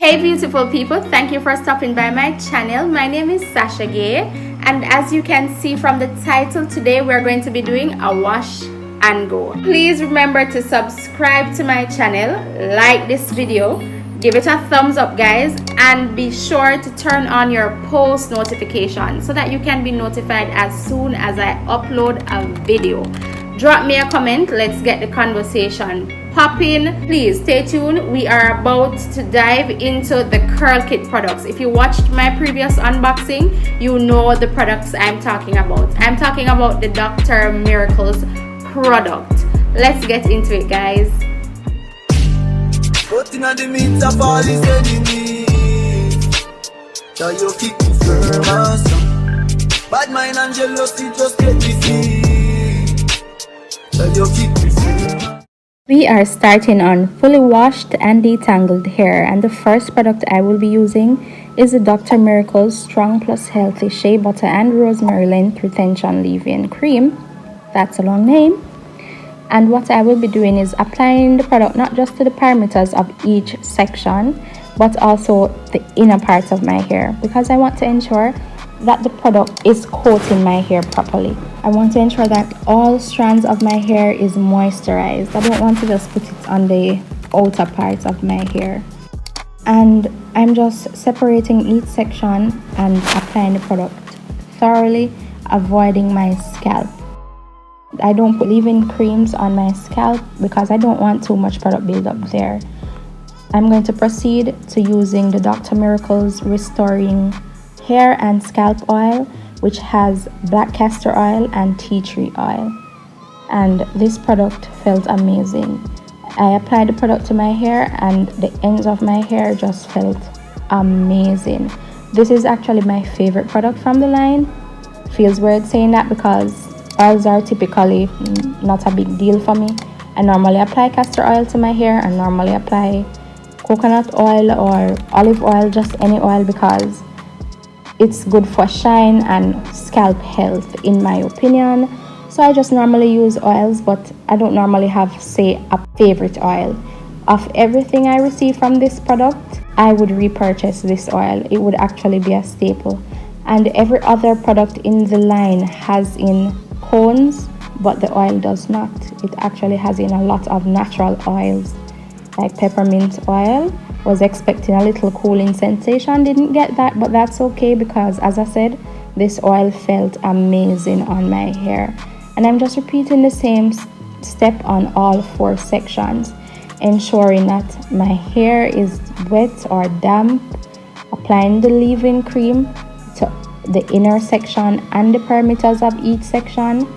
Hey beautiful people, thank you for stopping by my channel. My name is Sasha Gay, and as you can see from the title, today we're going to be doing a wash and go. Please remember to subscribe to my channel, like this video, give it a thumbs up guys, and be sure to turn on your post notifications so that you can be notified as soon as I upload a video. Drop me a comment, let's get the conversation popping. Please stay tuned. We are about to dive into the curl kit products. If you watched my previous unboxing, you know the products I'm talking about. I'm talking about the Dr. Miracle's product. Let's get into it guys. Bad mind and jealousy just get defeat. We are starting on fully washed and detangled hair, and the first product I will be using is the Dr. Miracle's Strong Plus Healthy Shea Butter and Rosemary Length Retention Leave-In Cream. That's a long name. And what I will be doing is applying the product not just to the perimeters of each section, but also the inner parts of my hair, because I want to ensure that the product is coating my hair properly. I want to ensure that all strands of my hair is moisturized. I don't want to just put it on the outer parts of my hair. And I'm just separating each section and applying the product thoroughly, avoiding my scalp. I don't put leave-in creams on my scalp because I don't want too much product buildup there. I'm going to proceed to using the Dr. Miracle's Restoring Hair and Scalp Oil, which has black castor oil and tea tree oil, and this product felt amazing. I applied the product to my hair and the ends of my hair just felt amazing. This is actually my favorite product from the line. Feels weird saying that because oils are typically not a big deal for me. I normally apply castor oil to my hair and normally apply coconut oil or olive oil, just any oil, because it's good for shine and scalp health in my opinion. So I just normally use oils, but I don't normally have, say, a favorite oil. Of everything I receive from this product, I would repurchase this oil. It would actually be a staple. And every other product in the line has in cones, but the oil does not. It actually has in a lot of natural oils, like peppermint oil. Was expecting a little cooling sensation, didn't get that, but that's okay because, as I said, this oil felt amazing on my hair. And I'm just repeating the same step on all 4 sections, ensuring that my hair is wet or damp, applying the leave-in cream to the inner section and the perimeters of each section,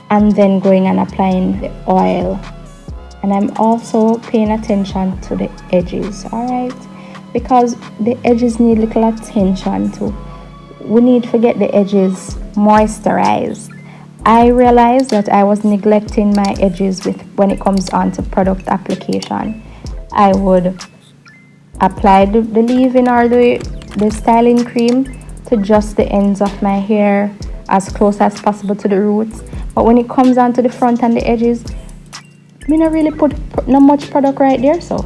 and then going and applying the oil. And I'm also paying attention to the edges, alright, because the edges need little attention too. We need to get the edges moisturized. I realized that I was neglecting my edges when it comes on to product application. I would apply the leave-in or the styling cream to just the ends of my hair, as close as possible to the roots, but when it comes on to the front and the edges, I not really put not much product right there, so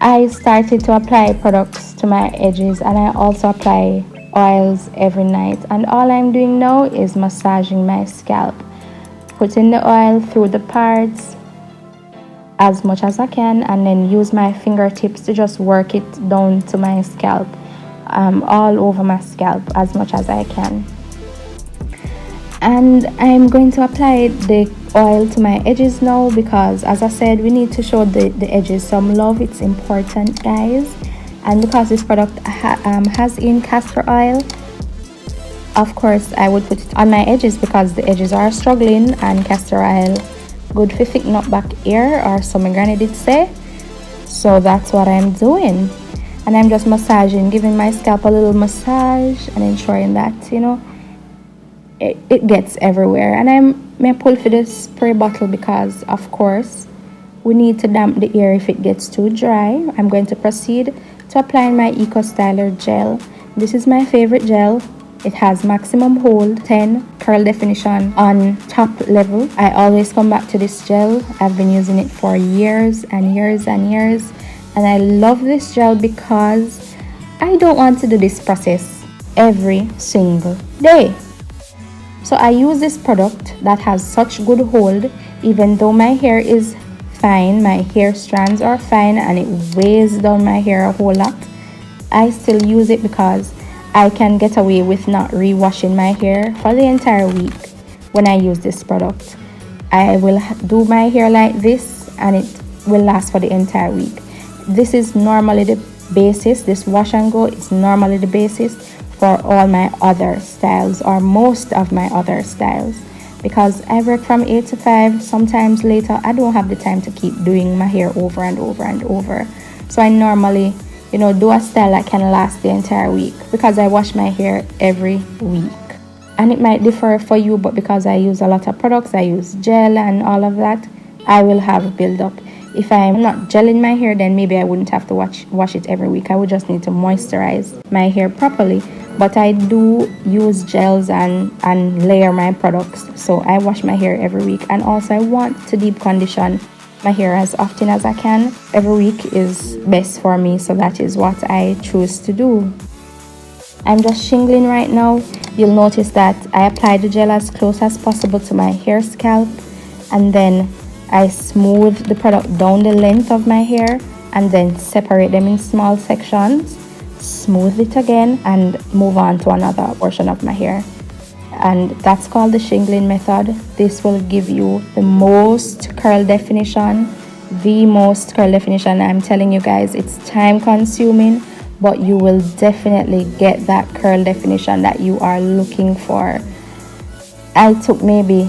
I started to apply products to my edges, and I also apply oils every night. And all I'm doing now is massaging my scalp, putting the oil through the parts as much as I can, and then use my fingertips to just work it down to my scalp, all over my scalp as much as I can. And I'm going to apply the oil to my edges now because, as I said, we need to show the edges some love. It's important, guys. And because this product has in castor oil, of course I would put it on my edges because the edges are struggling, and castor oil good for thicken up back hair, or so my granny did say. So that's what I'm doing, and I'm just massaging, giving my scalp a little massage and ensuring that, you know, it gets everywhere. And I pull for this spray bottle because, of course, we need to damp the hair if it gets too dry. I'm going to proceed to applying my Eco Styler gel. This is my favorite gel. It has maximum hold, 10 curl definition on top level. I always come back to this gel. I've been using it for years and years and years. And I love this gel because I don't want to do this process every single day. So I use this product that has such good hold. Even though my hair is fine, my hair strands are fine, and it weighs down my hair a whole lot, I still use it because I can get away with not re-washing my hair for the entire week when I use this product. I will do my hair like this and it will last for the entire week. This is normally the basis. This wash and go is normally the basis for all my other styles, or most of my other styles, because I work from 8 to 5. Sometimes later I don't have the time to keep doing my hair over and over and over. So I normally do a style that can last the entire week because I wash my hair every week. And it might differ for you, but because I use a lot of products, I use gel and all of that, I will have build-up. If I'm not gelling my hair, then maybe I wouldn't have to wash it every week. I would just need to moisturize my hair properly. But I do use gels and layer my products. So I wash my hair every week. And also I want to deep condition my hair as often as I can. Every week is best for me, so that is what I choose to do. I'm just shingling right now. You'll notice that I apply the gel as close as possible to my hair scalp, and then I smooth the product down the length of my hair and then separate them in small sections, smooth it again, and move on to another portion of my hair. And that's called the shingling method. This will give you the most curl definition. I'm telling you guys, it's time consuming, but you will definitely get that curl definition that you are looking for. I took maybe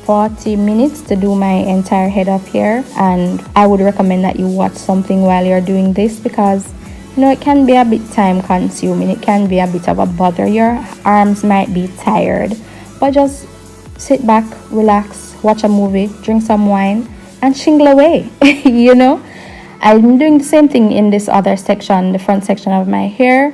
40 minutes to do my entire head of hair, and I would recommend that you watch something while you're doing this, because it can be a bit time consuming. It can be a bit of a bother. Your arms might be tired, but just sit back, relax, watch a movie, drink some wine, and shingle away. I'm doing the same thing in this other section, the front section of my hair.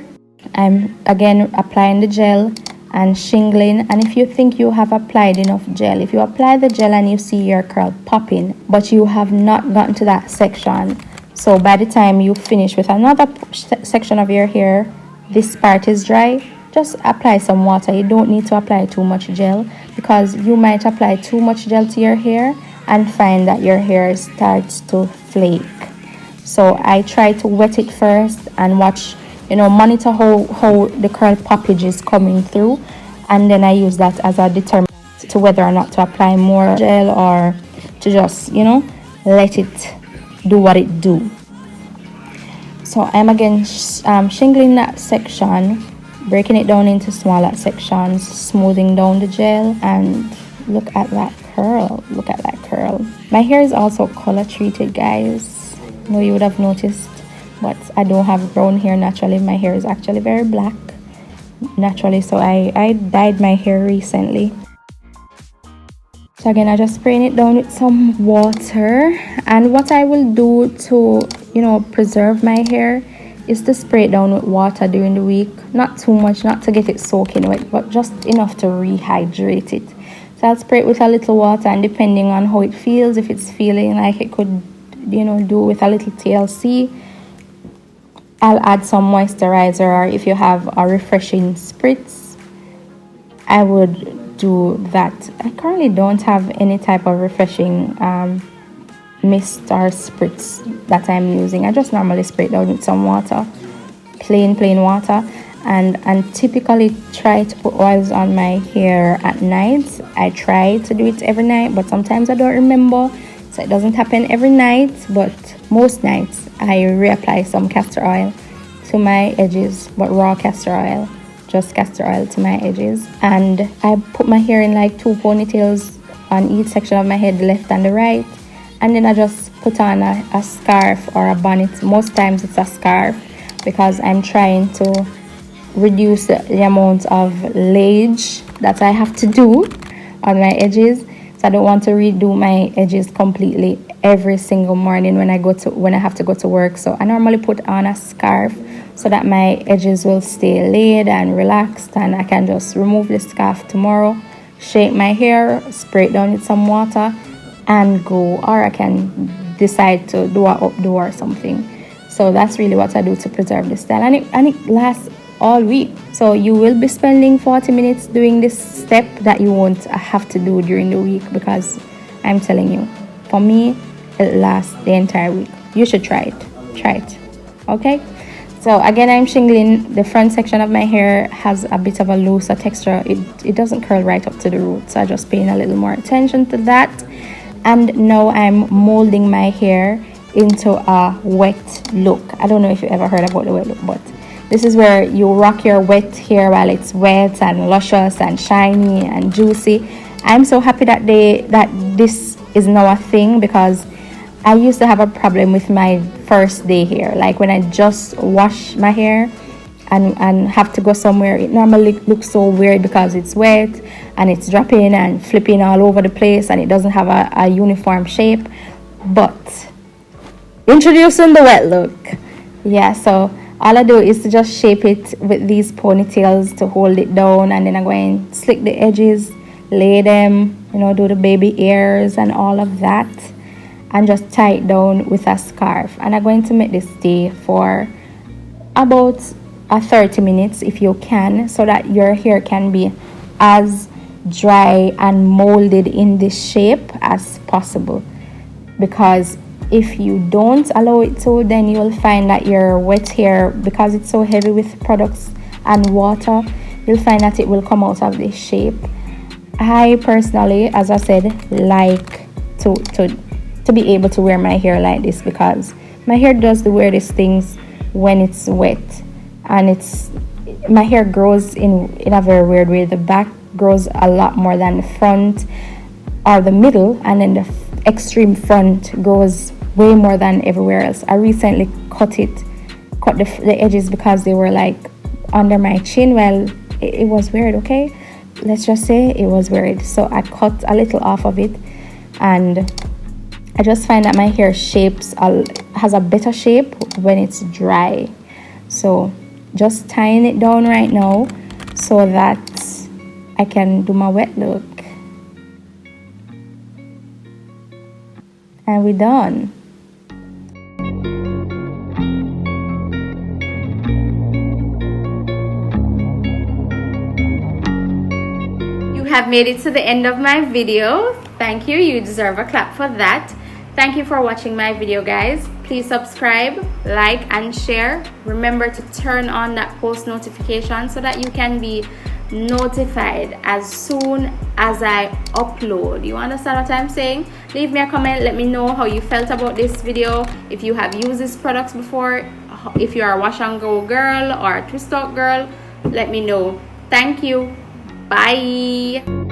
I'm again applying the gel and shingling. And if you think you have applied enough gel, if you apply the gel and you see your curl popping, but you have not gotten to that section, so by the time you finish with another section of your hair, this part is dry, just apply some water. You don't need to apply too much gel, because you might apply too much gel to your hair and find that your hair starts to flake. So I try to wet it first and watch, monitor how the curl poppage is coming through, and then I use that as a determinant to whether or not to apply more gel or to just let it do what it do. So I'm again shingling that section, breaking it down into smaller sections, smoothing down the gel, and look at that curl. My hair is also color treated, guys. You would have noticed, but I don't have brown hair naturally. My hair is actually very black naturally, so I dyed my hair recently. So again, I just spraying it down with some water, and what I will do to preserve my hair is to spray it down with water during the week. Not too much, not to get it soaking wet, but just enough to rehydrate it. So I'll spray it with a little water, and depending on how it feels, if it's feeling like it could do with a little TLC, I'll add some moisturizer, or if you have a refreshing spritz, I would do that. I currently don't have any type of refreshing mist or spritz that I'm using. I just normally spray it down with some water, plain water, and typically try to put oils on my hair at night. I try to do it every night, but sometimes I don't remember. So it doesn't happen every night, but most nights I reapply some castor oil to my edges, but raw castor oil, just castor oil to my edges. And I put my hair in like 2 ponytails on each section of my head, the left and the right. And then I just put on a scarf or a bonnet. Most times it's a scarf, because I'm trying to reduce the amount of layage that I have to do on my edges. I don't want to redo my edges completely every single morning when I have to go to work. So I normally put on a scarf so that my edges will stay laid and relaxed, and I can just remove the scarf tomorrow, shake my hair, spray it down with some water, and go. Or I can decide to do a updo or something. So that's really what I do to preserve the style, and it lasts all week. So you will be spending 40 minutes doing this step that you won't have to do during the week, because I'm telling you, for me, it lasts the entire week. You should try it. Okay, so again, I'm shingling. The front section of my hair has a bit of a looser texture. It doesn't curl right up to the root, so I just paying a little more attention to that. And now I'm molding my hair into a wet look. I don't know if you ever heard about the wet look, but this is where you rock your wet hair while it's wet and luscious and shiny and juicy. I'm so happy that this is now a thing, because I used to have a problem with my first day hair. Like when I just wash my hair and have to go somewhere, it normally looks so weird because it's wet and it's dropping and flipping all over the place and it doesn't have a uniform shape. But introducing the wet look. Yeah, so all I do is to just shape it with these ponytails to hold it down, and then I'm going to slick the edges, lay them, do the baby ears and all of that, and just tie it down with a scarf. And I'm going to make this stay for about 30 minutes if you can, so that your hair can be as dry and molded in this shape as possible. Because if you don't allow it to, then you will find that your wet hair, because it's so heavy with products and water, you'll find that it will come out of this shape. I personally, as I said, like to be able to wear my hair like this, because my hair does the weirdest things when it's wet, and my hair grows in a very weird way. The back grows a lot more than the front or the middle, and then the extreme front grows way more than everywhere else. I recently cut the edges because they were like under my chin. Well, it was weird, okay? Let's just say it was weird. So I cut a little off of it, and I just find that my hair has a better shape when it's dry. So just tying it down right now so that I can do my wet look. And we're done. You have made it to the end of my video. Thank you. You deserve a clap for that. Thank you for watching my video, guys. Please subscribe, like, and share. Remember to turn on that post notification so that you can be notified as soon as I upload. You understand what I'm saying? Leave me a comment. Let me know how you felt about this video. If you have used these products before, if you are a wash and go girl or a twist out girl, let me know. Thank you. Bye.